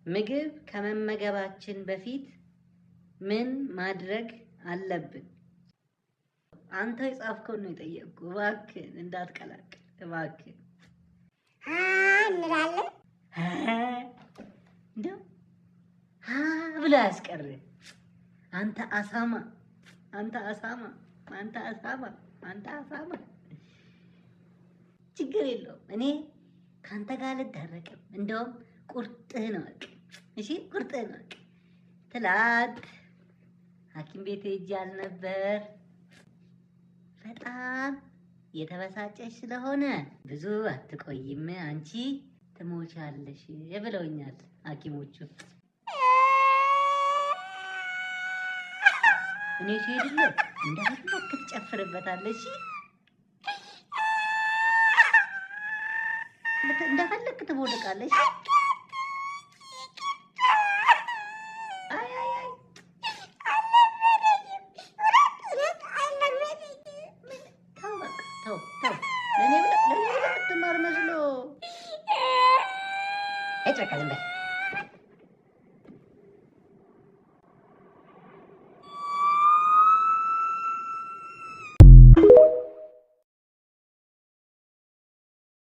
ምግብ ከመመገባችን በፊት ምን ማድረግ አለብን? አንተ የጻፍከውን ነው የጠየቅኩህ። እባክህ እንዳትቀላቅል እባክህ። እንላለን እንደው ብለህ አያስቀርህ። አንተ አሳማ፣ አንተ አሳማ፣ አንተ አሳማ፣ አንተ አሳማ። ችግር የለውም እኔ ካንተ ጋር ልደረቅም። እንደውም ቁርጥህን እወቅ። እሺ ቁርጥህን እወቅ። ትላንት ሐኪም ቤት ሄጄ አልነበር? በጣም የተበሳጨሽ ስለሆነ ብዙ አትቆይም፣ አንቺ ትሞቻለሽ ብለውኛል ሐኪሞቹ። እኔ ሲሄድለት እንደፈለክ ትጨፍርበታለሽ፣ እንደፈለክ ትቦልቃለሽ። አይ አይ አይ ተው በቃ ተው ተው። ለኔ ብለህ ልትማር መስሎ እጭ በቃ ዝም በል።